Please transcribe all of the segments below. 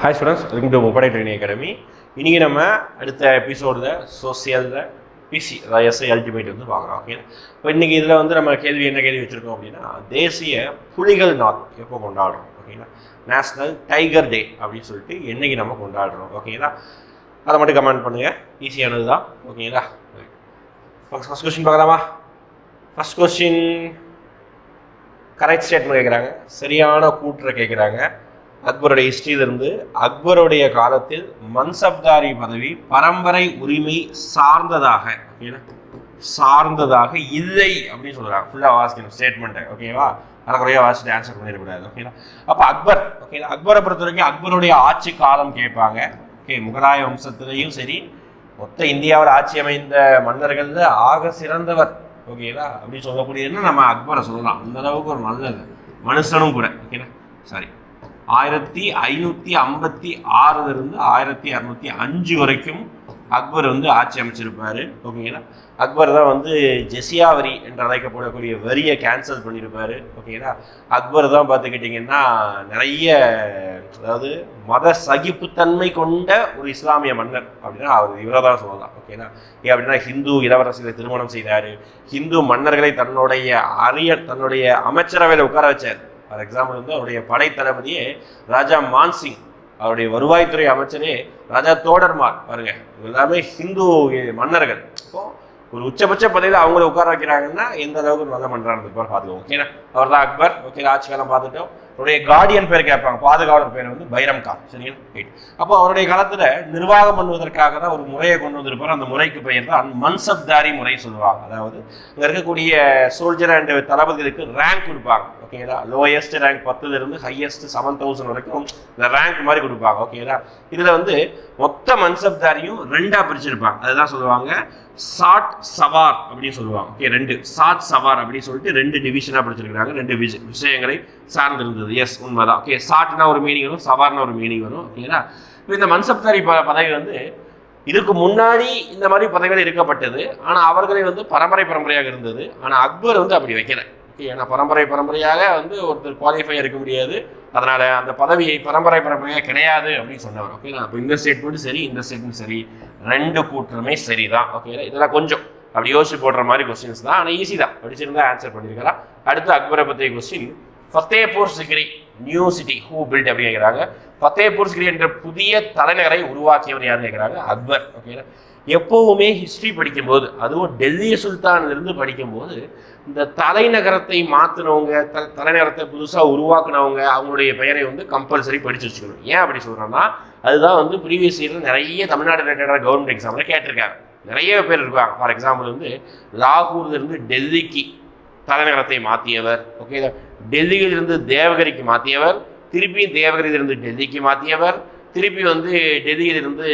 Hi students, welcome to முப்படை training academy. இன்றைக்கி நம்ம அடுத்த எபிசோடில் சோசியலில் பிசி அதாவது எஸ்ஐ அல்டிமேட் வந்து பார்க்குறோம். ஓகே, இப்போ இன்றைக்கி இதில் வந்து நம்ம என்ன கேள்வி வச்சுருக்கோம் அப்படின்னா, தேசிய புலிகள் நாள் எப்போ கொண்டாடுறோம்? ஓகேங்களா, நேஷ்னல் டைகர் டே அப்படின்னு சொல்லிட்டு என்றைக்கு நம்ம கொண்டாடுறோம்? ஓகேங்களா, அதை மட்டும் கமெண்ட் பண்ணுங்கள், ஈஸியானது தான். ஓகேங்களா, ஃபர்ஸ்ட் கொஸ்டின் பார்க்கலாமா? ஃபர்ஸ்ட் கொஸ்டின் கரெக்ட் ஸ்டேட்மெண்ட் கேட்குறாங்க, சரியான கூற்றை கேட்குறாங்க. அக்பருடைய ஹிஸ்டரியிலிருந்து அக்பருடைய காலத்தில் மன்சப்தாரி பதவி பரம்பரை உரிமை சார்ந்ததாக இல்லை அப்படின்னு சொல்கிறாங்க. ஃபுல்லாக வாசிக்கணும் ஸ்டேட்மெண்ட்டை. ஓகேவா, அரைக்குறையாக வாசிட்டு ஆன்சர் பண்ணிடக்கூடாது. ஓகேங்களா, அப்போ அக்பர், ஓகேங்களா, அக்பரை பொறுத்த வரைக்கும் அக்பருடைய ஆட்சி காலம் கேட்பாங்க. ஓகே, முகலாய வம்சத்துலேயும் சரி, மொத்த இந்தியாவில் ஆட்சி அமைந்த மன்னர்களில் ஆக சிறந்தவர். ஓகேங்களா, அப்படி சொல்லக்கூடியதுன்னா நம்ம அக்பரை சொல்லலாம். அந்த அளவுக்கு ஒரு நல்ல மனுஷனும் கூட. ஓகேங்களா, சாரி, 1556 1605 வரைக்கும் அக்பர் வந்து ஆட்சி அமைச்சிருப்பார். ஓகேங்களா, அக்பர் தான் வந்து ஜெசியா வரி என்று அழைக்கப்படக்கூடிய வரியை கேன்சல் பண்ணியிருப்பார். ஓகேங்களா, அக்பர் தான் பார்த்துக்கிட்டிங்கன்னா நிறைய, அதாவது மத சகிப்புத்தன்மை கொண்ட ஒரு இஸ்லாமிய மன்னர் அப்படின்னா அவர் இவரை தான் சொல்லலாம். ஓகேங்களா, ஏன் அப்படின்னா ஹிந்து இளவரசிகளை திருமணம் செய்தார், ஹிந்து மன்னர்களை தன்னுடைய அமைச்சரவையில் உட்கார வச்சார். ஃபார் எக்ஸாம்பிள் வந்து அவருடைய படை தளபதியே ராஜா மான்சிங், அவருடைய வருவாய்த்துறை அமைச்சரே ராஜா தோடர்மால், பாருங்க எல்லாமே ஹிந்து மன்னர்கள். இப்போ ஒரு உச்சபட்ச பதவியில் அவங்கள உட்கார வைக்கிறாங்கன்னா எந்த அளவுக்கு நல்லா பண்ணுறாங்க பார்த்துக்கோங்க. ஓகேனா, அவர் தான் அக்பர். ஓகே, ஆட்சி காலம் பார்த்துட்டோம். அவருடைய கார்டியன் பேர் கேட்பாங்க, பாதுகாவலர் பேர் வந்து பைரம் கான். சரிங்களா, ரைட். அப்போ அவருடைய காலத்தில் நிர்வாகம் பண்ணுவதற்காக தான் ஒரு முறையை கொண்டு வந்திருப்பார். அந்த முறைக்கு பெயர் தான் மன்சப்தாரி முறை சொல்லுவாங்க. அதாவது இங்கே இருக்கக்கூடிய சோல்ஜர் அண்ட் தளபதிகளுக்கு ரேங்க் கொடுப்பாங்க. ஓகேங்களா, லோயஸ்ட் ரேங்க் 10லிருந்து ஹையஸ்ட் 7000 வரைக்கும் இந்த ரேங்க் மாதிரி கொடுப்பாங்க. ஓகேங்களா, இதில் வந்து மொத்த மன்சப்தாரியும் 2ஆக பிரிச்சிருப்பாங்க. அதுதான் சொல்லுவாங்க சாட் சவார் அப்படின்னு சொல்லுவாங்க. ஓகே, 2 சாட் சவார் அப்படின்னு சொல்லிட்டு 2 டிவிஷனாக பிடிச்சிருக்கிறாங்க. 2 விஷயங்களை சார்ந்திருந்தது. எஸ், உண்மைதான். ஓகே, சாட்னா ஒரு மீனிங் வரும், சவார்னா ஒரு மீனிங் வரும். ஓகேங்களா, இப்போ இந்த மன்சப்தாரி பதவி வந்து இதுக்கு முன்னாடி இந்த மாதிரி பதவிகள் இருக்கப்பட்டது. ஆனால் அவர்களை வந்து பரம்பரையாக இருந்தது. ஆனால் அக்பர் வந்து அப்படி வைக்கல. ஏன்னா பரம்பரையாக வந்து ஒருத்தர் குவாலிஃபை இருக்க முடியாது. அதனால அந்த பதவியை பரம்பரையாக கிடையாது அப்படின்னு சொன்னவர். ஓகேங்களா, அப்போ இந்த ஸ்டேட்மெண்ட் சரி, இந்த ஸ்டேட்மெண்ட் சரி, 2 கூற்றுமே சரி தான். ஓகேங்களா, இதெல்லாம் கொஞ்சம் அப்படி யோசிச்சு போடுற மாதிரி கொஸ்டின்ஸ் தான், ஆனால் ஈஸி தான், படிச்சிருந்தா ஆன்சர் பண்ணியிருக்கலாம். அடுத்து அக்பரை பற்றிய question, Fatehpur Sikri new city who built அப்படின்னு கேட்குறாங்க. ஃபத்தேபூர் சிக்ரி என்ற புதிய தலைநகரை உருவாக்கியவர் யாருன்னு கேட்குறாங்க, அக்பர். ஓகேங்களா, எப்போவுமே ஹிஸ்ட்ரி படிக்கும்போது, அதுவும் டெல்லி சுல்தானிலிருந்து படிக்கும்போது, இந்த தலைநகரத்தை மாற்றினவங்க, தலைநகரத்தை புதுசாக உருவாக்குனவங்க, அவங்களுடைய பெயரை வந்து கம்பல்சரி படித்து வச்சுக்கணும். ஏன் அப்படி சொல்கிறோன்னா, அதுதான் வந்து ப்ரீவியஸ் இயரில் நிறைய தமிழ்நாடு ரிலேட்டடான கவர்மெண்ட் எக்ஸாமில் கேட்டிருக்காங்க. நிறைய பேர் இருக்காங்க. ஃபார் எக்ஸாம்பிள் வந்து லாகூர்லேருந்து டெல்லிக்கு தலைநகரத்தை மாற்றியவர். ஓகே, டெல்லியிலிருந்து தேவகிரிக்கு மாற்றியவர், திருப்பி தேவகிரியிலிருந்து டெல்லிக்கு மாற்றியவர், திருப்பி வந்து டெல்லியிலிருந்து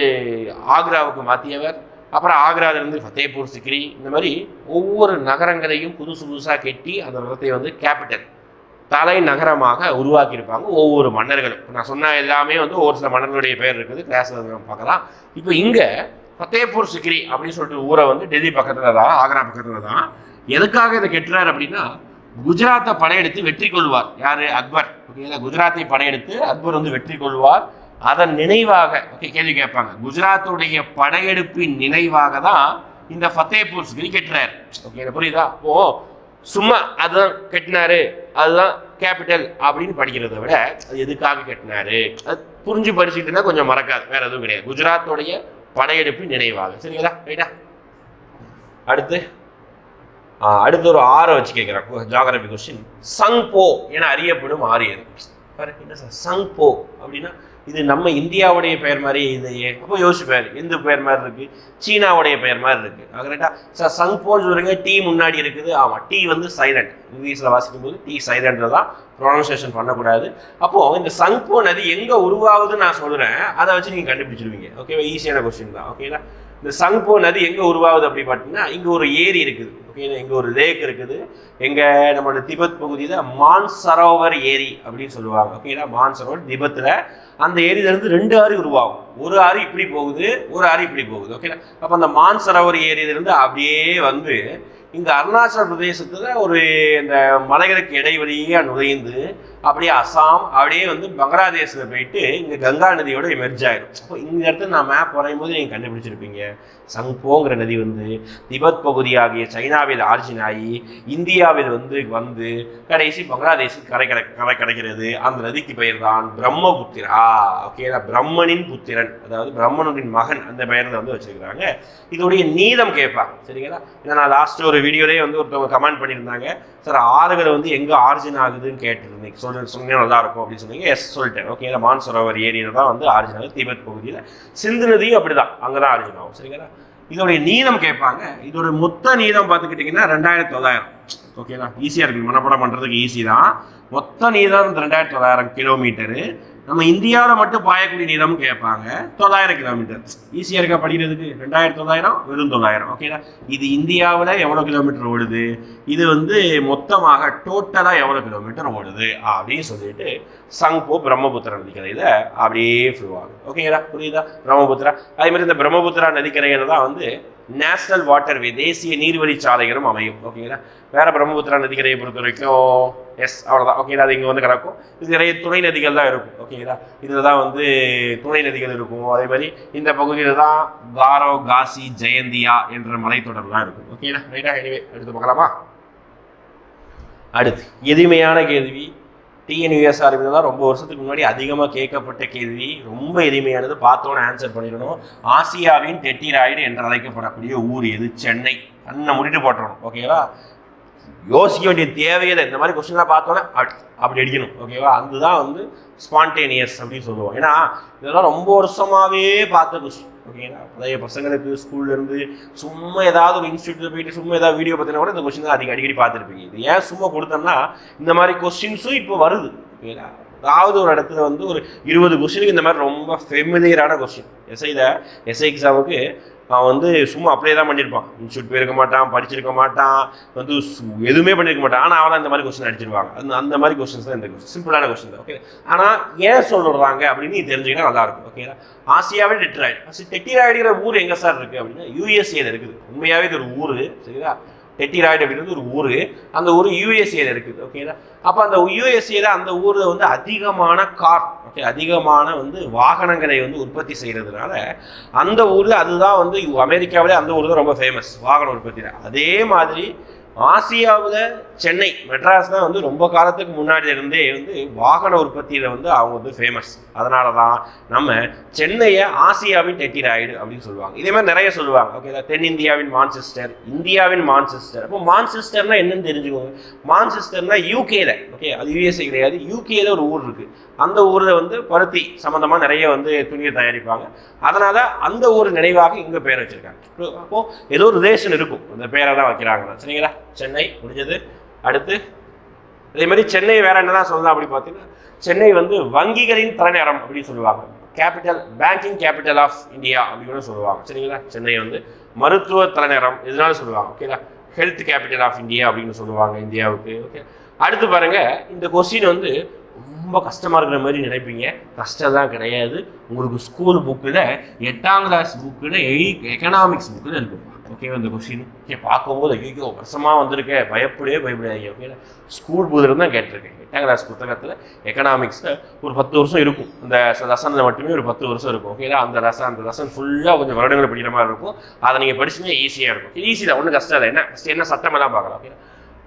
ஆக்ராவுக்கு மாற்றியவர், அப்புறம் ஆக்ராவிலிருந்து ஃபத்தேபூர் சிக்ரி. இந்த மாதிரி ஒவ்வொரு நகரங்களையும் புதுசாக கட்டி அந்த நகரத்தை வந்து கேபிட்டல் தலைநகரமாக உருவாக்கியிருப்பாங்க ஒவ்வொரு மன்னர்களும். நான் சொன்ன எல்லாமே வந்து ஒரு சில மன்னர்களுடைய பேர் இருக்குது, கிளாஸில் நம்ம பார்க்கலாம். இப்போ இங்கே ஃபத்தேபூர் சிக்ரி அப்படின்னு சொல்லிட்டு ஊரை வந்து டெல்லி பக்கத்தில் தான், ஆக்ரா பக்கத்தில் தான். எதுக்காக இதை கெட்டுறார் அப்படின்னா, குஜராத்தை படையெடுத்து வெற்றி கொள்வார் யார், அக்பர். ஓகேங்களா, குஜராத்தை படையெடுத்து அக்பர் வந்து வெற்றி கொள்வார். அதன் நினைவாக, ஓகே, கேள்வி கேட்பாங்க, குஜராத்துடைய படையெடுப்பின் நினைவாக தான் இந்த ஃபத்தேபூர் சிக்ரி கெட்டுறாரு. ஓகே, புரியுதா? அப்போ சும்மா அதுதான் கெட்டினாரு, அதுதான் கேபிட்டல் அப்படின்னு படிக்கிறத விட அது எதுக்காக கெட்டினாரு அது புரிஞ்சு படிச்சுக்கிட்டுனா கொஞ்சம் மறக்காது, வேற எதுவும் கிடையாது. குஜராத்துடைய படையெடுப்பின் நினைவாக. சரிங்களா, ரைட்டா? அடுத்து ஒரு 6 வச்சு கேட்குறேன் ஜியோகிராஃபி கொஸ்டின். சங்போ என அறியப்படும் ஆறு எது? என்ன சார் சங்போ அப்படின்னா, இது நம்ம இந்தியாவுடைய பெயர் மாதிரி இல்லையே. அப்போ யோசிப்பார், எந்த பெயர் மாதிரி இருக்கு, சீனாவுடைய பெயர் மாதிரி இருக்கு. கரெக்டா சார்? சங்போன்னு சொல்றீங்க, டீ முன்னாடி இருக்குது. ஆமாம், டீ வந்து சைலண்ட். இங்கிலீஷில் வாசிக்கும் போது டீ சைலண்ட்ல தான் ப்ரொனன்சியேஷன் பண்ணக்கூடாது. அப்போ இந்த சங்போ நதி எங்கே உருவாகுதுன்னு நான் சொல்கிறேன், அதை வச்சு நீங்கள் கண்டுபிடிச்சிருவீங்க. ஓகேவா, ஈஸியான கொஸ்டின் தான். ஓகேங்களா, இந்த சங்போ நதி எங்கே உருவாகுது அப்படி பார்த்தீங்கன்னா, இங்கே ஒரு ஏரி இருக்குது. ஓகேங்களா, இங்கே ஒரு லேக் இருக்குது. எங்கள் நம்மளோட திபெத் பகுதியில் மான்சரோவர் ஏரி அப்படின்னு சொல்லுவாங்க. ஓகேங்களா, மான்சரோவர் திபெத்தில். அந்த ஏரியிலேருந்து 2 ஆறு உருவாகும். ஒரு ஆறு இப்படி போகுது, ஒரு ஆறு இப்படி போகுது. ஓகேங்களா, அப்போ அந்த மான்சரோவர் ஏரியிலேருந்து அப்படியே வந்து இங்கே அருணாச்சல பிரதேசத்தில் ஒரு இந்த மலைகளுக்கு இடைவெளியாக நுழைந்து அப்படியே அசாம் அப்படியே வந்து பங்களாதேஷில் போயிட்டு இங்கே கங்கா நதியோட மெர்ஜ் ஆயிடும். அப்போ இந்த இடத்துல நான் மேப் வரையும் போது நீங்கள் கண்டுபிடிச்சிருப்பீங்க, சங்போங்கிற நதி வந்து திபெத் பகுதியாகிய சைனாவில் ஆர்ஜின் ஆகி இந்தியாவில் வந்து கடைசி பங்களாதேஷுக்கு கரை கிடைக்கிறது. அந்த நதிக்கு பெயர் தான் பிரம்மபுத்திரா. ஓகேங்களா, பிரம்மனின் புத்திரன், அதாவது பிரம்மனுடைய மகன், அந்த பெயரை வந்து வச்சிருக்கிறாங்க. இதோடைய நீளம் கேட்பாங்க. சரிங்களா, ஏன்னா நான் லாஸ்ட் ஒரு வீடியோலேயே வந்து ஒருத்தவங்க கமெண்ட் பண்ணியிருந்தாங்க, சார் ஆறுகளை வந்து எங்கே ஆரிஜின் ஆகுதுன்னு கேட்டுருந்தீங்க, சொன்னீங்க நல்லா இருக்கும் அப்படின்னு சொன்னீங்க. எஸ் சொல்லிட்டேன். ஓகேங்களா, மான்சரோவர் ஏரியில் தான் வந்து ஆரிஜின் ஆகுது, திபெத் பகுதியில். சிந்து நதியும் அப்படிதான், அங்கே தான் ஆரிஜின் ஆகும். சரிங்களா, இதோடைய நீளம் கேட்பாங்க. இதோட மொத்த நீளம் பார்த்துக்கிட்டிங்கன்னா 2900. ஓகேங்களா, ஈஸியாக இருக்குது, மனப்பாடம் பண்ணுறதுக்கு ஈஸி தான். மொத்த நீளம் 2900 கிலோமீட்டரு. நம்ம இந்தியாவில் மட்டும் பாயக்கூடிய நீளம் கேட்பாங்க 900 கிலோமீட்டர். ஈஸியாக இருக்கா படிக்கிறதுக்கு? 2900 வெறும் 900. ஓகேங்களா, இது இந்தியாவில் எவ்வளோ கிலோமீட்டர் ஓடுது, இது வந்து மொத்தமாக டோட்டலாக எவ்வளோ கிலோமீட்டர் ஓடுது அப்படின்னு சொல்லிட்டு சங்போ பிரம்மபுத்திரா நதிக்கரையில் அப்படியே ஃப்ளோ ஆகுது. ஓகேங்களா, புரியுதா? பிரம்மபுத்திரா. அதே மாதிரி இந்த பிரம்மபுத்திரா நதிக்கரையில் தான் வந்து நேஷனல் வாட்டர்வே, தேசிய நீர்வழிச்சாலைகளும் அமையும். ஓகேங்களா, வேற பிரம்மபுத்திரா நதிக்கரையை பொறுத்த வரைக்கும் எஸ் அவ்வளோதான். ஓகேங்களா, அது இங்கே வந்து கிடக்கும். இது நிறைய துணை நதிகள் தான் இருக்கும். ஓகேங்களா, இதில் தான் வந்து துணை நதிகள் இருக்கும். அதே மாதிரி இந்த பகுதியில் தான் காரோ, காசி, ஜெயந்தியா என்ற மலைத்தொடர்லாம் இருக்கும். ஓகேங்களா, ரைட்டா. எனிவே அடுத்து பார்க்கலாமா? அடுத்து எளிமையான கேள்வி, டிஎன்யூஎஸ்ஆர்பி தான் ரொம்ப வருஷத்துக்கு முன்னாடி அதிகமாக கேட்கப்பட்ட கேள்வி. ரொம்ப எளிமையானது, பார்த்தோன்னு ஆன்சர் பண்ணிடணும். ஆசியாவின் டெட்டிராய்டு என்று அழைக்கப்படக்கூடிய ஊர் எது? சென்னை. கண்ணை முடிட்டு போட்டுறணும். ஓகேவா, யோசிக்க வேண்டிய தேவையில்லை. இந்த மாதிரி கொஸ்டின்லாம் பார்த்தோன்னே அப்படி அடிக்கணும். ஓகேவா, அதுதான் வந்து ஸ்பான்டேனியஸ் அப்படின்னு சொல்லுவோம். ஏன்னா இதெல்லாம் ரொம்ப வருஷமாகவே பார்த்த கொஸ்டின். ஓகேங்களா, பழைய பசங்களுக்கு ஸ்கூல்லேருந்து சும்மா ஏதாவது ஒரு இன்ஸ்டியூட்டில் போயிட்டு சும்மா ஏதாவது வீடியோ பார்த்தீங்கன்னா கூட இந்த கொஸ்டின் தான் அடிக்கடி பார்த்துருப்பீங்க. இது ஏன் சும்மா கொடுத்தோம்னா இந்த மாதிரி கொஸ்டின்ஸும் இப்போ வருது. ஓகேங்களா, அதாவது ஒரு இடத்துல வந்து ஒரு 20 கொஸ்டினுக்கு இந்த மாதிரி ரொம்ப ஃபெமிலியரான கொஸ்டின். எஸ்ஐ எக்ஸாமுக்கு அவன் வந்து சும்மா அப்படியே தான் பண்ணியிருப்பான். இன்ஸ்டியூட் போயிருக்க மாட்டான், படிச்சிருக்க மாட்டான், வந்து எதுவுமே பண்ணியிருக்க மாட்டான். ஆனால் அவன் இந்த மாதிரி கொஸ்டின் அடிச்சிருவாங்க. அந்த மாதிரி கொஸ்டின்ஸ் தான் இந்த கொஸ்டின். சிம்பிளான கொஸ்டின் தான். ஓகே, ஆனால் ஏன் சொல்கிறாங்க அப்படின்னு நீ தெரிஞ்சுக்கிட்டா நல்லாயிருக்கும். ஓகேங்களா, ஆசியாவே டெட்டிராய்டு. டெட்டிராய்டுங்கிற ஊர் எங்கே சார் இருக்குது அப்படின்னா யூஎஸ்ஏல இருக்குது. உண்மையாகவே இது ஒரு ஊர். சரிங்களா, டெட்டிராய்டு அப்படின்றது ஒரு ஊர். அந்த ஊர் யூஎஸ்ஏல இருக்குது. ஓகேங்களா, அப்போ அந்த யூஎஸ்ஏல அந்த ஊரில் வந்து அதிகமான கார், ஓகே, அதிகமான வந்து வாகனங்களை வந்து உற்பத்தி செய்கிறதுனால அந்த ஊரில் அதுதான் வந்து அமெரிக்காவிலே அந்த ஊர் தான் ரொம்ப ஃபேமஸ் வாகன உற்பத்தியில். அதே மாதிரி ஆசியாவில் சென்னை, மெட்ராஸ் தான் வந்து ரொம்ப காலத்துக்கு முன்னாடி இருந்தே வந்து வாகன உற்பத்தியில் வந்து அவங்க வந்து ஃபேமஸ். அதனால தான் நம்ம சென்னையை ஆசியாவின் டெட்டிராய்டு அப்படின்னு சொல்லுவாங்க. இதே மாதிரி நிறைய சொல்லுவாங்க. ஓகே, தென்னிந்தியாவின் மான்செஸ்டர், இந்தியாவின் மான்செஸ்டர். அப்போ மான்செஸ்டர்னா என்னன்னு தெரிஞ்சுக்கோங்க. மான்செஸ்டர்னா யூகேல, ஓகே, அது யூஎஸ்ஏ கிடையாது, யூகேல ஒரு ஊர் இருக்குது. அந்த ஊரில் வந்து பருத்தி சம்மந்தமாக நிறைய வந்து துணியை தயாரிப்பாங்க. அதனால அந்த ஊர் நினைவாக இங்கே பேர் வச்சிருக்காங்க. அப்போது ஏதோ ஒரு ரிலேஷன் இருக்கும், அந்த பேரை தான் வைக்கிறாங்க. சரிங்களா, சென்னை முடிஞ்சது. அடுத்து அதே மாதிரி சென்னை வேற என்னதான் சொல்லலாம் அப்படி பார்த்தீங்கன்னா, சென்னை வந்து வங்கிகளின் தலைநகரம் அப்படின்னு சொல்லுவாங்க. Capital, banking capital of India அப்படின்னு சொல்லுவாங்க. சரிங்களா, சென்னை வந்து மருத்துவ தலைநகரம் இதனால சொல்லுவாங்க. ஓகேங்களா, ஹெல்த் கேபிட்டல் ஆஃப் இந்தியா அப்படின்னு சொல்லுவாங்க இந்தியாவுக்கு. ஓகே, அடுத்து பாருங்க, இந்த கொஸ்டின் வந்து ரொம்ப கஷ்டமாக இருக்கிற மாதிரி நினைப்பீங்க. கஷ்டம் தான் கிடையாது. உங்களுக்கு ஸ்கூல் புக்கில் 8ஆம் கிளாஸ் புக்கில் எக்கனாமிக்ஸ் புக்கில் இருக்கும். ஓகே, இந்த கொஸ்டின் பார்க்கும்போது ஐயோ வருஷமாக வந்திருக்கேன், பயப்படாதீங்க. ஓகே, ஸ்கூல் புக்கில் தான் கேட்டிருக்கேன். 8ஆம் கிளாஸ் புத்தகத்தில் எக்கனாமிக்ஸில் ஒரு 10 வருஷம் இருக்கும். இந்த லெசனில் மட்டுமே ஒரு 10 வருஷம் இருக்கும். ஓகே, அந்த லெசன் ஃபுல்லாக கொஞ்சம் வருடங்கள் படிக்கிற மாதிரி இருக்கும். அதை நீங்கள் படிச்சுன்னா ஈஸியாக இருக்கும். ஈஸி தான், ஒன்றும் கஷ்டம் இல்லை. என்ன சட்டமெல்லாம் பார்க்கலாம். ஓகே,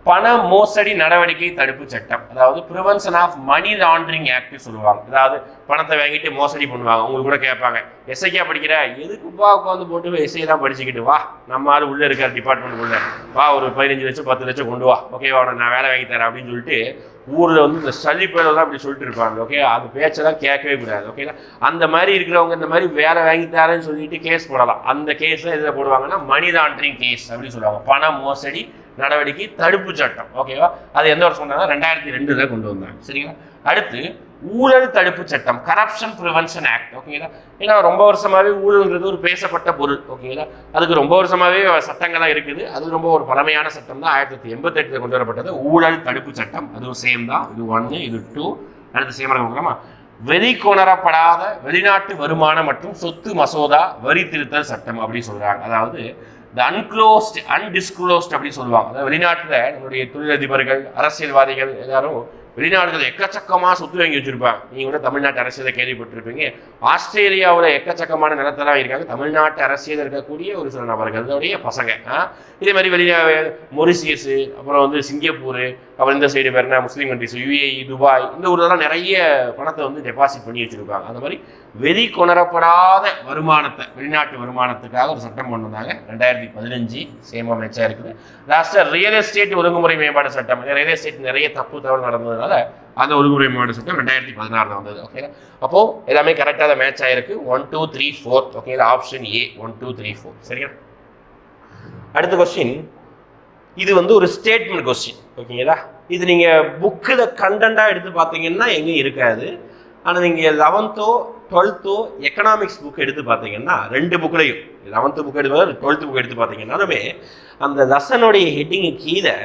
பண மோசடி நடவடிக்கை தடுப்பு சட்டம், அதாவது prevention of money laundering act சொல்லுவாங்க. அதாவது பணத்தை வாங்கிட்டு மோசடி பண்ணுவாங்க. உங்களுக்கு கூட கேட்பாங்க, எஸ்ஐக்கா படிக்கிற, எதுக்குப்பா உட்காந்து போட்டு எஸ்ஐ தான் படிச்சுக்கிட்டு வா, நம்ம ஆள் உள்ளே இருக்கார் டிபார்ட்மெண்ட் உள்ள, வா ஒரு 15 லட்சம் 10 லட்சம் கொண்டு வா, ஓகேவா நான் வேலை வாங்கி தரேன் அப்படின்னு சொல்லிட்டு ஊரில் வந்து இந்த சளி பேரெல்லாம் அப்படி சொல்லிட்டு இருப்பாங்க. ஓகே, அது பேச்செல்லாம் கேட்கவே கூடாது. ஓகேங்களா, அந்த மாதிரி இருக்கிறவங்க இந்த மாதிரி வேலை வாங்கி தரேன்னு சொல்லிட்டு கேஸ் போடலாம். அந்த கேஸில் எதில் போடுவாங்கன்னா மணி லாண்டரிங் கேஸ் அப்படின்னு சொல்லுவாங்க. பண மோசடி நடவடிக்கை தடுப்பு சட்டம். ஓகேவா, அது எந்த வருஷம் கொண்டாங்க? 2002 கொண்டு வந்தாங்க. சரிங்களா, அடுத்து ஊழல் தடுப்பு சட்டம், கரப்ஷன் ப்ரிவென்ஷன் ஆக்ட். ஓகேங்களா, ஏன்னா ரொம்ப வருஷமாவே ஊழல்ன்றது ஒரு பேசப்பட்ட பொருள். ஓகேங்களா, அதுக்கு ரொம்ப வருஷமாவே சட்டங்கள்லாம் இருக்குது. அது ரொம்ப ஒரு பழமையான சட்டம் தான். 1988 கொண்டு வரப்பட்டது ஊழல் தடுப்பு சட்டம். அதுவும் சேம் தான். இது 1, இது 2. அடுத்து சேம் இருக்கலாமா? வெளிக்கொணரப்படாத வெளிநாட்டு வருமானம் மற்றும் சொத்து மசோதா வரி திருத்தல் சட்டம் அப்படின்னு சொல்றாங்க. அதாவது இந்த அன்டிஸ்க்ளோஸ்ட் அப்படின்னு சொல்லுவாங்க. அதாவது வெளிநாட்டில் நம்மளுடைய தொழிலதிபர்கள், அரசியல்வாதிகள் எல்லாரும் வெளிநாடுகள் எக்கச்சக்கமாக சொத்து வாங்கி வச்சிருப்பாங்க. நீங்கள் கூட தமிழ்நாட்டு அரசியலை கேள்விப்பட்டிருப்பீங்க. ஆஸ்திரேலியாவில் எக்கச்சக்கமான நிலத்தெல்லாம் இருக்காங்க. தமிழ்நாட்டு அரசியல் இருக்கக்கூடிய ஒரு சில நபர்களுடைய பசங்க. இதே மாதிரி மொரிசியஸ், அப்புறம் சிங்கப்பூர், அப்புறம் இந்த சைடு வேறுனா முஸ்லீம் கண்ட்ரிஸ், UAE, துபாய், இந்த ஊர்லலாம் நிறைய பணத்தை டெபாசிட் பண்ணி வச்சுருப்பாங்க. அந்த மாதிரி வெளி கொணரப்படாத வருமானத்தை, வெளிநாட்டு வருமானத்துக்காக ஒரு சட்டம் கொண்டு வந்தாங்க 2015. சேமாக மேட்சாக இருக்குது. லாஸ்ட்டாக ரியல் எஸ்டேட் ஒழுங்குமுறை மேம்பாடு சட்டம். ரியல் எஸ்டேட் நிறைய தவறு நடந்ததுனால அந்த ஒழுங்குமுறை மேம்பாடு சட்டம் 2016 வந்தது. ஓகேங்களா? அப்போது எல்லாமே கரெக்டாக மேட்ச் ஆகிருக்கு. 1 2 3 4. ஓகேங்களா? Option A 1 2 3 4. சரிங்களா? அடுத்த கொஸ்டின், இது ஒரு ஸ்டேட்மெண்ட் கொஸ்டின். ஓகேங்களா? இது நீங்கள் புக்கில் கண்டென்ட்டாக எடுத்து பார்த்தீங்கன்னா எங்கேயும் இருக்காது. ஆனால் நீங்கள் 11th 12th எக்கனாமிக்ஸ் புக் எடுத்து பார்த்தீங்கன்னா, 2 புக்லையும் 11th புக் எடுத்து 12th புக் எடுத்து பார்த்தீங்கன்னாலுமே அந்த லெசனுடைய ஹெட்டிங்கு கீழே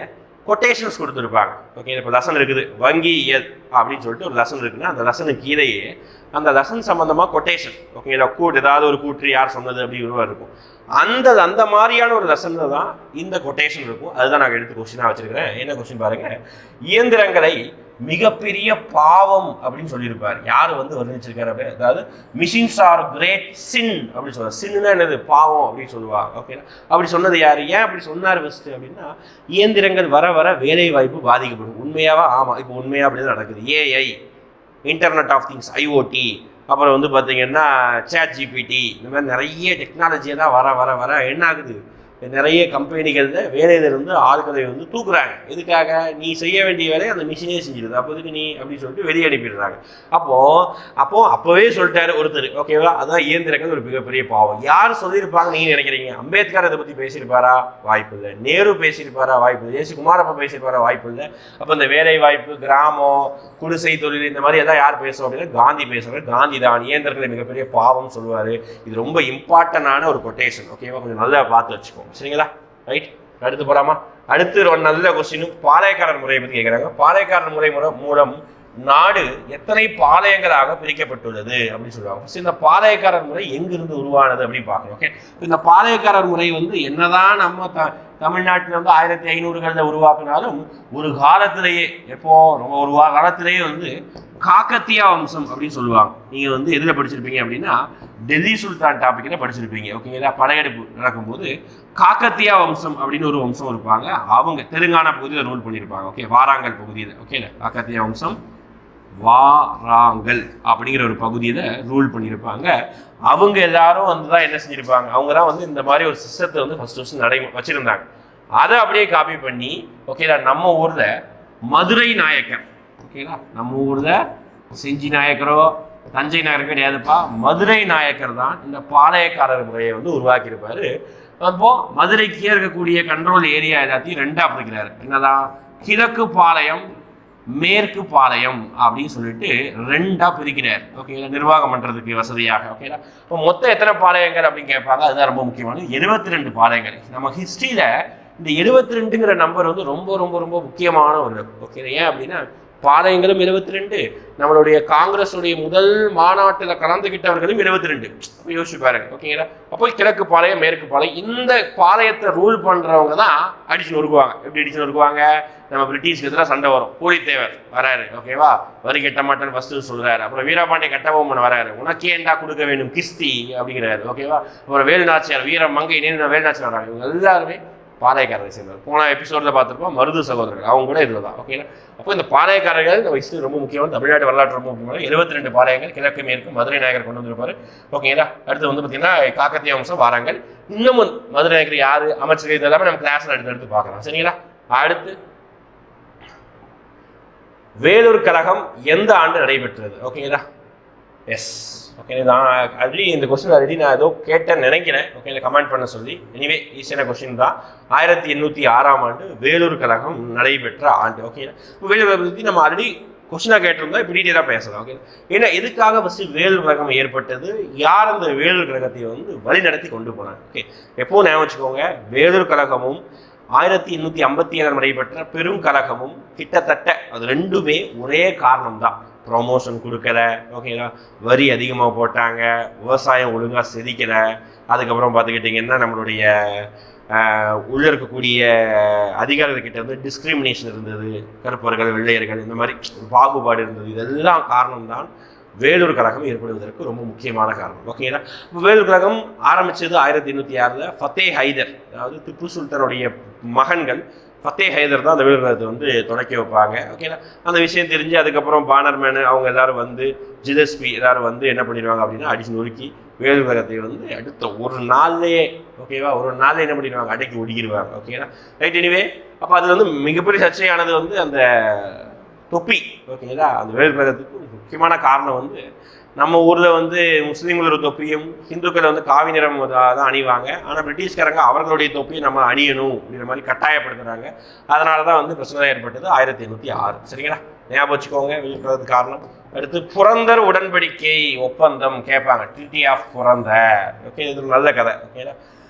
கொட்டேஷன்ஸ் கொடுத்துருப்பாங்க. ஓகே, இப்போ லெசன் இருக்குது வங்கியியல் அப்படின்னு சொல்லிட்டு ஒரு லெசன் இருக்குன்னா, அந்த லெசனுக்கு கீழேயே அந்த லெசன் சம்மந்தமாக கொட்டேஷன், ஓகேங்களா, ஏதாவது ஒரு கூற்று யார் சொன்னது அப்படின்னு இருக்கும். அந்த மாதிரியான ஒரு லெசனில் தான் இந்த கொட்டேஷன் இருக்கும். அதுதான் நாங்கள் எடுத்து கொஸ்டினாக வச்சுருக்கிறேன். என்ன கொஸ்டின் பாருங்கள், இயந்திரங்களை மிகப்பெரிய பாவம் அப்படின்னு சொல்லியிருப்பார். யார் வர்ணிச்சிருக்காரு அப்படி, அதாவது மிஷின்ஸ் ஆர் கிரேட் சின் அப்படின்னு சொல்லுவாங்க. சின்னா என்னது, பாவம் அப்படின்னு சொல்லுவாங்க. ஓகேங்களா? அப்படி சொன்னது யார், ஏன் அப்படி சொன்னார் ஃபஸ்ட்டு அப்படின்னா, இயந்திரங்கள் வர வர வேலை வாய்ப்பு பாதிக்கப்படும். உண்மையாவா? ஆமாம், இப்போ உண்மையாக அப்படி தான் நடக்குது. AI, internet of things, IoT, அப்புறம் பார்த்தீங்கன்னா ChatGPT, இந்த மாதிரி நிறைய டெக்னாலஜியை தான் வர வர வர என்ன ஆகுது, நிறைய கம்பெனிகளில் வேலையிலிருந்து ஆட்களை தூக்குறாங்க. எதுக்காக? நீ செய்ய வேண்டிய வேலையை அந்த மிஷினே செஞ்சிடுது. அப்போதுக்கு நீ அப்படின்னு சொல்லிட்டு வெளியே அனுப்பிடுறாங்க. அப்போவே சொல்லிட்டாரு ஒருத்தர். ஓகேவா? அதான் இயந்திரங்கள் ஒரு மிகப்பெரிய பாவம். யார் சொல்லியிருப்பாங்க நீங்கள் நினைக்கிறீங்க? அம்பேத்கர் அதை பற்றி பேசியிருப்பாரா? வாய்ப்பு இல்லை. நேரு பேசியிருப்பாரா? வாய்ப்பு இல்லை. JC குமாரப்பா பேசியிருப்பாரா? வாய்ப்பு இல்லை. அப்போ இந்த வேலை வாய்ப்பு, கிராமம், குடிசை தொழில், இந்த மாதிரி எல்லாம் யார் பேசுவோம் அப்படின்னா காந்தி பேசுவார். காந்தி தான் இயந்திரங்களை மிகப்பெரிய பாவம் சொல்லுவார். இது ரொம்ப இம்பார்ட்டண்டான ஒரு கொட்டேஷன். ஓகேவா? கொஞ்சம் நல்லா பார்த்து வச்சுக்கோங்க. சரிங்களா? ரைட், அடுத்து போலாமா? அடுத்து ஒரு நல்ல கொஸ்டின், பாளையக்காரர் முறையை பற்றி கேட்குறாங்க. பாளையக்காரர் முறை மூலம் நாடு எத்தனை பாளையங்களாக பிரிக்கப்பட்டுள்ளது அப்படின்னு சொல்லுவாங்க. இந்த பாளையக்காரர் முறை எங்கிருந்து உருவானது அப்படின்னு பார்க்கணும். ஓகே, இந்த பாளையக்காரர் முறை என்னதான் நம்ம தமிழ்நாட்டில் 1500களில் உருவாக்குனாலும் ஒரு காலத்திலேயே, எப்போ ரொம்ப ஒரு காலத்திலேயே காக்கத்தியா வம்சம் அப்படின்னு சொல்லுவாங்க. நீங்கள் எதில் படிச்சிருப்பீங்க அப்படின்னா டெல்லி சுல்தான் டாபிக்கில் படிச்சிருப்பீங்க. ஓகேங்களா? படையெடுப்பு நடக்கும்போது காக்கத்தியா வம்சம் அப்படின்னு ஒரு வம்சம் இருப்பாங்க. அவங்க தெலுங்கானா பகுதியில் ரூல் பண்ணியிருப்பாங்க. ஓகே, வாராங்கல் பகுதியில். ஓகேங்களா? காக்கத்தியா வம்சம் வாராங்கல் அப்படிங்கிற ஒரு பகுதியில் ரூல் பண்ணியிருப்பாங்க. அவங்க எல்லாரும் தான் என்ன செஞ்சிருப்பாங்க, அவங்க தான் இந்த மாதிரி ஒரு சிஸ்டத்தை ஃபர்ஸ்ட் வச்சிருந்தாங்க. அதை அப்படியே காப்பி பண்ணி, ஓகேங்களா, நம்ம ஊரில் மதுரை நாயக்கர், ஓகேங்களா, நம்ம ஊரில் செஞ்சி நாயக்கரோ தஞ்சை நாயக்கர் கிடையாதுப்பா, மதுரை நாயக்கர் தான் இந்த பாளையக்காரர் முறையை உருவாக்கியிருப்பாரு. அப்போ மதுரைக்கு இருக்கக்கூடிய கண்ட்ரோல் ஏரியா எல்லாத்தையும் 2ஆ பிரிக்கிறாரு. என்னதான், கிழக்கு பாளையம், மேற்கு பாளையம் அப்படின்னு சொல்லிட்டு 2ஆ பிரிக்கிறார். ஓகேங்களா? நிர்வாகம் பண்ணுறதுக்கு வசதியாக. ஓகேங்களா? இப்போ மொத்தம் எத்தனை பாளையங்கள் அப்படின்னு கேட்பாங்க. அதுதான் ரொம்ப முக்கியமானது. 72 பாளையங்கள். நம்ம ஹிஸ்ட்ரியில் இந்த 72ங்கிற நம்பர் ரொம்ப ரொம்ப ரொம்ப முக்கியமான ஒரு. ஓகே, ஏன் அப்படின்னா பாளையங்களும் 72, நம்மளுடைய காங்கிரஸுடைய முதல் மாநாட்டில் கலந்துகிட்டவர்களும் 22. யோசிச்சு பாருங்க. ஓகேங்களா? அப்போ கிழக்கு பாளையம், மேற்கு பாளையம், இந்த பாளையத்தை ரூல் பண்ணுறவங்க தான் அடிச்சு நொறுக்குவாங்க. எப்படி அடிச்சு நொறுக்குவாங்க? நம்ம பிரிட்டிஷ்க்கு எதிராக சண்டை வரும். பூலித்தேவர் வராரு. ஓகேவா? வரி கட்ட மாட்டேன்னு ஃபஸ்ட்டு சொல்கிறாரு. அப்புறம் வீரபாண்டிய கட்டபொம்மன் வராரு. உனக்கே ஏண்டா கொடுக்க வேண்டும் கிஸ்தி அப்படிங்கிறாரு. ஓகேவா? அப்புறம் வேலுநாச்சியார், வீர மங்கை வேலுநாச்சியார் வராங்க. இவங்க எல்லாருமே பாளையக்காரரை சேர்ந்தவர். போன எபிசோடில் பார்த்துருப்போம், மருது சகோதரர்கள், அவங்க கூட இதில் தான். ஓகேங்களா? அப்போ இந்த பாளையக்காரர்கள் நம்ம ஹிஸ்ட்ரி ரொம்ப முக்கியமான, தமிழ்நாட்டு வரலாற்று ரொம்ப முக்கியமான 72 பாளையங்கள் கிழக்கு மேற்கு மதுரை நாயக்கர் கொண்டு வந்திருப்பாரு. ஓகேங்களா? அடுத்து பார்த்தீங்கன்னா காக்கத்திய வம்சம், வாராங்கல். இன்னமும் மதுரை நாயக்கர் யார், அமைச்சர்கள், இதெல்லாமே நம்ம கிளாஸில் எடுத்து பார்க்கலாம். சரிங்களா? அடுத்து வேலூர் கழகம் எந்த ஆண்டு நடைபெற்றது? ஓகேங்களா? எஸ். ஓகே, நான் ஆல்ரெடி இந்த கொஸ்டின் நான் ஏதோ கேட்டேன்னு நினைக்கிறேன். ஓகே, கமெண்ட் பண்ண சொல்லி. எனிவே ஈஸியான கொஸ்டின் தான். 1806ஆம் ஆண்டு வேலூர் கழகம் நடைபெற்ற ஆண்டு. ஓகே, இப்போ வேலூர் பற்றி நம்ம ஆல்ரெடி கொஸ்டினாக கேட்டிருந்தோம். இப்போ டீட்டெயிலாக பேசலாம். ஓகே, ஏன்னா எதுக்காக ஃபஸ்ட்டு வேலூர் கழகம் ஏற்பட்டது, யார் அந்த வேலூர் கழகத்தை வழி நடத்தி கொண்டு போனாங்க? ஓகே, எப்போவும் ஞாபகம் வச்சுக்கோங்க, வேலூர் கழகமும் 1857 நடைபெற்ற பெரும் கழகமும் கிட்டத்தட்ட அது 2மே ஒரே காரணம் தான். ப்ரொமோஷன் கொடுக்கல. ஓகேங்களா? வரி அதிகமாக போட்டாங்க, விவசாயம் ஒழுங்காக செதிக்கலை. அதுக்கப்புறம் பார்த்துக்கிட்டிங்கன்னா நம்மளுடைய உள்ள இருக்கக்கூடிய அதிகாரிகிட்ட வந்து டிஸ்கிரிமினேஷன் இருந்தது, கருப்பர்கள் வெள்ளையர்கள் இந்த மாதிரி பாகுபாடு இருந்தது. இதெல்லாம் காரணம்தான் வேலூர் கழகம் ஏற்படுவதற்கு ரொம்ப முக்கியமான காரணம். ஓகேங்களா? இப்போ வேலூர் கழகம் ஆரம்பித்தது 1806 ஃபத்தே ஹைதர், அதாவது திப்பு சுல்தானுடைய மகன்கள் ஃபத்தே ஹைதர் தான் அந்த வேலூர் கழகத்தை வந்து தொடக்கி வைப்பாங்க. ஓகேங்களா? அந்த விஷயம் தெரிஞ்சு அதுக்கப்புறம் பானர்மேனு அவங்க எல்லோரும் வந்து ஜிதஸ்பி எல்லோரும் வந்து என்ன பண்ணிடுவாங்க அப்படின்னா அடிச்சு நொறுக்கி வேலூர் கழகத்தை வந்து அடுத்த ஒரு நாள்லேயே, ஓகேவா, ஒரு நாள்லேயே என்ன பண்ணிடுவாங்க, அடக்கி ஒடுக்கிடுவாங்க. ஓகேங்களா? ரைட். எனிவே அப்போ அது வந்து மிகப்பெரிய சர்ச்சையானது வந்து அந்த தொப்பி. ஓகேங்களா? அந்த வேலூர் கழகத்துக்கு முக்கியமான காரணம் வந்து நம்ம ஊரில் வந்து முஸ்லீம்களோட தொப்பியும் ஹிந்துக்கள் வந்து காவி நிறம் தான் அணிவாங்க. ஆனால் பிரிட்டிஷ்காரங்க அவர்களுடைய தொப்பியை நம்ம அணியணும் அப்படிங்கிற மாதிரி கட்டாயப்படுத்துகிறாங்க. அதனால தான் வந்து பிரச்சனை ஏற்பட்டது 1806. சரிங்களா? ஞாபகம் வச்சுக்கோங்க வெளிப்படுறதுக்கு காரணம். அடுத்து புரந்தர் உடன்படிக்கை ஒப்பந்தம் கேட்பாங்க, ட்ரீட்டி ஆஃப் புரந்தர். ஓகே, இது ஒரு நல்ல கதை. ஓகேடா?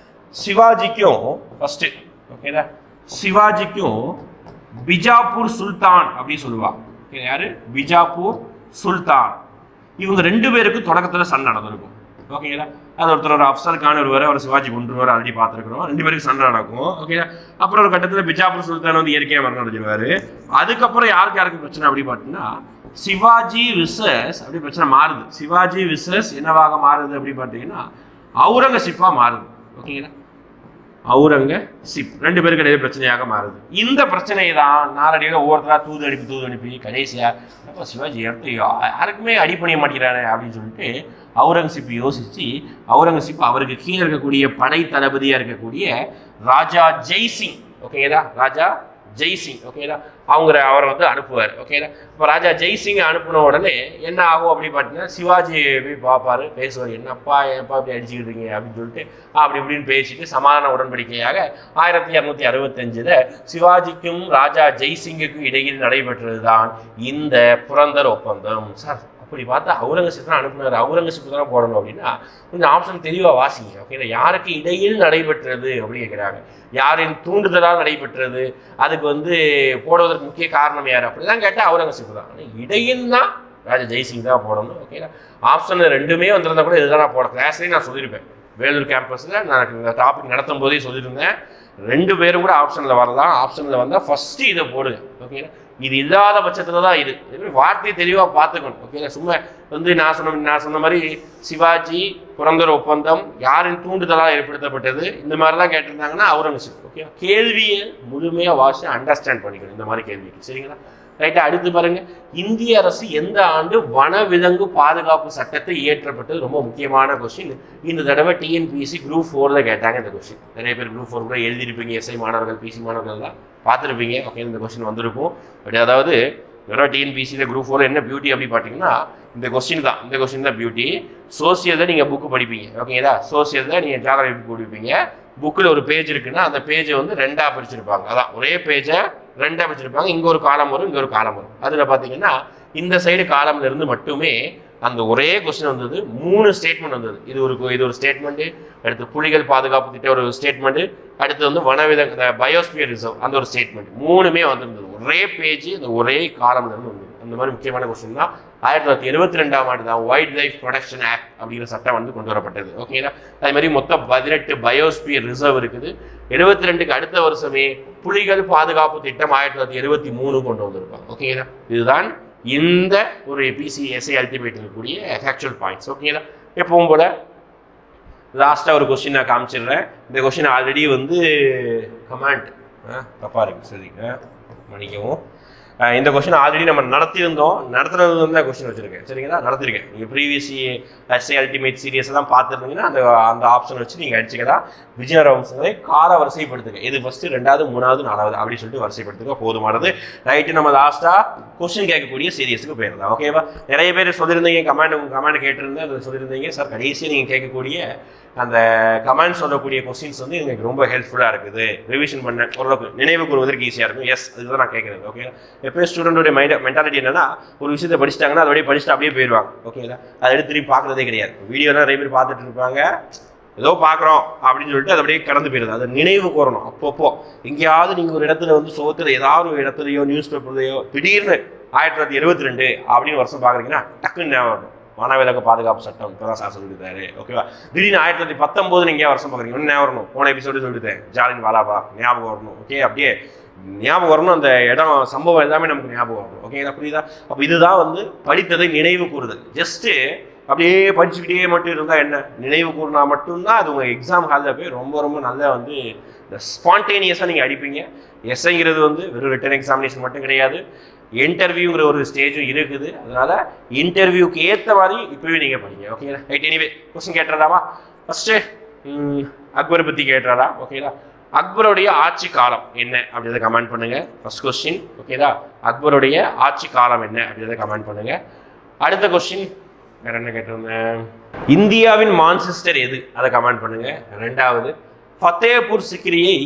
சிவாஜிக்கும் ஃபஸ்ட்டு, ஓகேடா, சிவாஜிக்கும் பிஜாப்பூர் சுல்தான் அப்படின்னு சொல்லுவாங்க. ஓகே, யாரு? பிஜாப்பூர் சுல்தான். இவங்க 2 பேருக்கு தொடக்கத்தில் சண்டை நடந்திருக்கும். ஓகேங்களா? அது ஒரு அப்சல் கான் வருவார், அவர் சிவாஜி கொண்டுருவார், ஆல்ரெடி பார்த்துருக்குறோம். 2 பேருக்கு சண்டை நடக்கும். ஓகேங்களா? அப்புறம் ஒரு கட்டத்தில் பிஜாப்பூர் சுல்தான் வந்து இயற்கையாக மரணம் அடைஞ்சிருவார். அதுக்கப்புறம் யாருக்கு பிரச்சனை அப்படி பார்த்தீங்கன்னா சிவாஜி விசஸ் அப்படி பிரச்சனை மாறுது. சிவாஜி விசஸ் என்னவாக மாறுது அப்படி பார்த்தீங்கன்னா அவுரங்கசீப்பாக மாறுது. ஓகேங்களா? அவுரங்கசீப் 2 பேருக்கு இடையே பிரச்சனையாக மாறுது. இந்த பிரச்சனையை தான் நாளடியாக ஒவ்வொருத்தராக தூது அனுப்பி கடைசியாக சிவாஜி எடுத்து யாருக்குமே அடி பண்ணிய மாட்டேங்கிறானே அப்படின்னு சொல்லிட்டு அவுரங்கசீப் யோசித்து அவுரங்கசீப் அவருக்கு கீழே இருக்கக்கூடிய படை தளபதியாக இருக்கக்கூடிய ராஜா ஜெய்சிங், ஓகேங்களா, ராஜா ஜெய்சிங், ஓகேங்களா, அவரை வந்து அனுப்புவார். ஓகேங்களா? இப்போ ராஜா ஜெய்சிங் அனுப்பின உடனே என்ன ஆகும் அப்படின்னு பார்த்தீங்கன்னா சிவாஜி போய் பார்ப்பாரு, பேசுவார், என்னப்பா இப்படி அடிச்சுக்கிட்டு அப்படின்னு சொல்லிட்டு அப்படி இப்படின்னு பேசிட்டு சமாதான உடன்படிக்கையாக 1265 சிவாஜிக்கும் ராஜா ஜெய்சிங்குக்கும் இடையில் நடைபெற்றது தான் இந்த புரந்தர் ஒப்பந்தம். சார் அப்படி பார்த்தா அவுரங்கசீப் தான் அனுப்புனார், அவுரங்கசீப் தானே போடணும் அப்படின்னா கொஞ்சம் ஆப்ஷன் தெளிவாக வாசிங்க. ஓகேங்களா? யாருக்கு இடையில் நடைபெற்றது அப்படின்னு கேட்குறாங்க, யாரின் தூண்டுதலால் நடைபெற்றது, அதுக்கு வந்து போடுவதற்கு முக்கிய காரணம் யார் அப்படிலாம் கேட்டால் அவுரங்கசீப் தான். ஆனால் இடையில் தான் ராஜா ஜெய்சிங் தான் போடணும். ஓகேங்களா? ஆப்ஷன் 2மே வந்திருந்தா கூட இதுதான் நான் போட கிளாஸ்லேயே நான் சொல்லியிருப்பேன். வேலூர் கேம்பஸில் நான் இந்த டாபிக் நடத்தும் போதே சொல்லியிருந்தேன், 2 பேரும் கூட ஆப்ஷனில் வரலாம். ஆப்ஷனில் வந்தால் ஃபஸ்ட்டு இதை போடுங்க. ஓகேங்களா? இது இல்லாத பட்சத்தில் தான் இது வார்த்தையை தெளிவாக பார்த்துக்கணும். ஓகேங்களா? சும்மா வந்து நான் சொன்ன மாதிரி சிவாஜி புரந்தர் ஒப்பந்தம் யாரின் தூண்டுதலாக ஏற்படுத்தப்பட்டது இந்த மாதிரிலாம் கேட்டிருந்தாங்கன்னா அவுரங்கசீப். ஓகே, கேள்வியை முழுமையாக வாசி அண்டர்ஸ்டாண்ட் பண்ணிக்கணும் இந்த மாதிரி கேள்விக்கு. சரிங்களா? ரைட்டா? அடுத்து பாருங்க, இந்திய அரசு எந்த ஆண்டு வனவிலங்கு பாதுகாப்பு சட்டத்தை இயற்றப்பட்டது? ரொம்ப முக்கியமான கொஸ்டின். இந்த தடவை டிஎன்பிஎஸ்சி குரூப் 4ல் கேட்டாங்க இந்த கொஸ்டின். நிறைய பேர் குரூப் 4 கூட எழுதியிருப்பீங்க, எஸ்ஐ மாணவர்கள், பிசி மாணவர்கள் தான் பார்த்துருப்பீங்க. ஓகே, இந்த கொஸ்டின் வந்திருக்கும். பட் அதாவது டிஎன்பிசியில் குரூப் 4 என்ன பியூட்டி அப்படி பார்த்தீங்கன்னா இந்த கொஸ்டின் தான் பியூட்டி. சோசியலில் நீங்கள் புக்கு படிப்பீங்க. ஓகேங்களா? சோசியலில் நீங்கள் ஜாகிரபி புக் படிப்பீங்க. புக்கில் ஒரு பேஜ் இருக்குன்னா அந்த பேஜை வந்து 2ஆக பிரிச்சிருப்பாங்க. அதான் ஒரே பேஜை 2ஆக பிரிச்சிருப்பாங்க. இங்கே ஒரு காலம் வரும், இங்கே ஒரு காலம் வரும். அதில் பார்த்தீங்கன்னா இந்த சைடு காலம்ல இருந்து மட்டுமே அந்த ஒரே கொஸ்டின் வந்தது. 3 ஸ்டேட்மெண்ட் வந்தது. இது ஒரு ஸ்டேட்மெண்ட்டு, அடுத்து புலிகள் பாதுகாப்பு திட்ட ஒரு ஸ்டேட்மெண்ட்டு, அடுத்து வந்து வனவிலங்கு பயோஸ்பியர் ரிசர்வ் அந்த ஒரு ஸ்டேட்மெண்ட். 3மே வந்திருந்தது. ஒரே பேஜ் இந்த ஒரே காலம்ல இருந்து வந்தது. அந்த மாதிரி முக்கியமான கொஸ்டின் தான். 1972ஆம் ஆண்டு தான் வைல்ட் லைஃப் ப்ரொடெக்ஷன் ஆக்ட் அப்படிங்கிற சட்டம் வந்து கொண்டு வரப்பட்டது. ஓகேங்களா? அதே மாதிரி மொத்தம் 18 பயோஸ்பியர் ரிசர்வ் இருக்குது. 72க்கு அடுத்த வருஷமே புலிகள் பாதுகாப்பு திட்டம் 1973 கொண்டு வந்திருப்பாங்க. ஓகேங்களா? இதுதான் இந்த ஒரு பிசிஎஸ்ஐ அல்டிமேட் இருக்கக்கூடிய ஃபேக்சுவல் பாயிண்ட்ஸ். ஓகேங்களா? எப்பவும் போல லாஸ்ட்டாக ஒரு கொஸ்டின் நான் காமிச்சிடுறேன். இந்த கொஸ்டின் ஆல்ரெடி வந்து கமெண்ட் தப்பாக இருக்குது, சரிங்க, மன்னிக்கவும். இந்த கொஸ்டின் ஆல்ரெடி நம்ம நடத்துனது தான் கொஸ்டின் வச்சுருக்கேன். சரிங்களா? நடத்திருக்கேன். நீங்கள் ப்ரீவியஸ் எஸ்ஐ அல்டிமேட் சீரியஸ் தான் பார்த்துருந்தீங்கன்னா அந்த ஆப்ஷன் வச்சு நீங்கள் அடிச்சுக்கலாம். விஜயநகர வம்சங்களை கால வரிசைப்படுத்துங்க. இது ஃபஸ்ட்டு, 2வது, 3வது, 4வது அப்படின்னு சொல்லிட்டு வரிசைப்படுத்துங்க, போதுமானது. ரைட்டு, நம்ம லாஸ்ட்டாக கொஸ்டின் கேட்கக்கூடிய சீரியஸுக்கு போயிருந்தோம். ஓகேவா? நிறைய பேர் சொல்லியிருந்தீங்க, கமெண்ட் கேட்டிருந்தேன், அதை சொல்லியிருந்தீங்க சார் கடைசியாக நீங்கள் கேட்கக்கூடிய அந்த கமெண்ட் சொல்லக்கூடிய கொஸ்டின்ஸ் வந்து எனக்கு ரொம்ப ஹெல்ப்ஃபுல்லாக இருக்குது, ரிவிஷன் பண்ண ஓரளவுக்கு நினைவு கூறுவதற்கு ஈஸியாக இருக்கும். எஸ், அதுதான் நான் கேட்குறது. ஓகே, எப்போயும் ஸ்டூடெண்டோடைய மென்டாலிட்டி என்னன்னா ஒரு விஷயத்தை படிச்சிட்டாங்கன்னா அதோடய படிச்சுட்டு அப்படியே போயிடுவாங்க. ஓகேங்களா? அதை எடுத்து திரும்பி பார்க்குறதே கிடையாது. வீடியோலாம் நிறைய பேர் பார்த்துட்டு இருப்பாங்க, ஏதோ பார்க்குறோம் அப்படின்னு சொல்லிட்டு அதை அப்படியே கடந்து போயிடுது. அதை நினைவு கூறணும். அப்பப்போ எங்கேயாவது நீங்கள் ஒரு இடத்துல வந்து சோத்தில் ஏதாவது ஒரு இடத்துலையோ நியூஸ் பேப்பர்லையோ திடீர்னு 1972 அப்படின்னு வருஷம் பார்க்குறீங்கன்னா டக்குன்னு ஞாபகம். வனவிலங்கு பாதுகாப்பு சட்டம் இப்போதான் சார் சொல்லியிருக்காரு. ஓகேவா? திடீர்னு 1919 நீங்கள் வருஷம் பார்க்குறீங்க, இன்னும் ஞாபகம் வரணும். போன எபிசோடு சொல்லிட்டேன், ஜாலின் வாலாபா ஞாபகம் வரணும். ஓகே, அப்படியே ஞாபகம் வரணும், அந்த இடம் சம்பவம் எல்லாமே நமக்கு ஞாபகம் வரணும். ஓகேங்களா? புரியுதா? அப்போ இதுதான் வந்து படித்ததை நினைவு கூறுதல். ஜஸ்ட்டு அப்படியே படிச்சுக்கிட்டே மட்டும் இருந்தால் என்ன, நினைவு கூறினா மட்டும்தான் அது உங்கள் எக்ஸாம் ஹாலில் போய் ரொம்ப ரொம்ப நல்லா வந்து இந்த ஸ்பான்டேனியஸாக நீங்கள் அடிப்பீங்க. எஸ்ஐங்கிறது வந்து வெறும் ரிட்டன் எக்ஸாமினேஷன் மட்டும் கிடையாது, இன்டர்வியூங்கிற ஒரு ஸ்டேஜும் இருக்குது. அதனால் இன்டர்வியூக்கு ஏற்ற மாதிரி இப்போவே நீங்கள் படிங்க. ஓகேங்களா? ரைட். எனிவே கொஸ்டின் கேட்டுறாமா? ஃபஸ்ட்டு அக்பரை பற்றி கேட்டுறாரா? ஓகேங்களா? அக்பருடைய ஆட்சி காலம் என்ன அப்படின்றத கமெண்ட் பண்ணுங்கள். First question. ஓகேதா? அக்பருடைய ஆட்சி காலம் என்ன அப்படின்றத கமெண்ட் பண்ணுங்கள். அடுத்த கொஸ்டின் வேற என்ன கேட்டிருந்தேன், இந்தியாவின் மான்செஸ்டர் எது, அதை கமெண்ட் பண்ணுங்கள். ரெண்டாவது, ஃபத்தேபூர் சிக்ரியை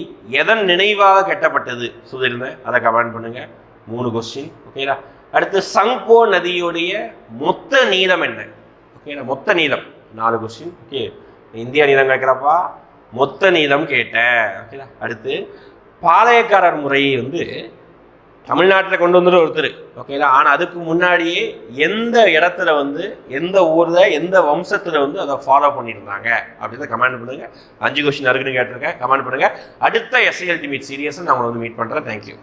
எதன் நினைவாக கட்டப்பட்டது சொல்லியிருந்தேன், அதை கமெண்ட் பண்ணுங்கள். 3 கொஸ்டின். ஓகேடா? அடுத்து சங்போ நதியுடைய மொத்த நீளம் என்ன? ஓகேடா? மொத்த நீளம் 4 கொஸ்டின். ஓகே, இந்தியா நீளம் கேட்குறப்பா மொத்த நீளம் கேட்டேன். ஓகேடா? அடுத்து பாளையக்காரர் முறையை வந்து தமிழ்நாட்டில் கொண்டு வந்துட்டு ஒருத்தர். ஓகேங்களா? ஆனால் அதுக்கு முன்னாடியே எந்த இடத்துல வந்து எந்த ஊரில் எந்த வம்சத்தில் வந்து அதை ஃபாலோ பண்ணியிருந்தாங்க அப்படின்னு கமெண்ட் பண்ணுங்கள். 5 கொஸ்டின் இருக்குன்னு கேட்டிருக்கேன், கமெண்ட் பண்ணுங்கள். அடுத்த எஸ்ஐ அல்டிமேட் சீரியஸை நான் உங்களை வந்து மீட் பண்ணுறேன். தேங்க்யூ.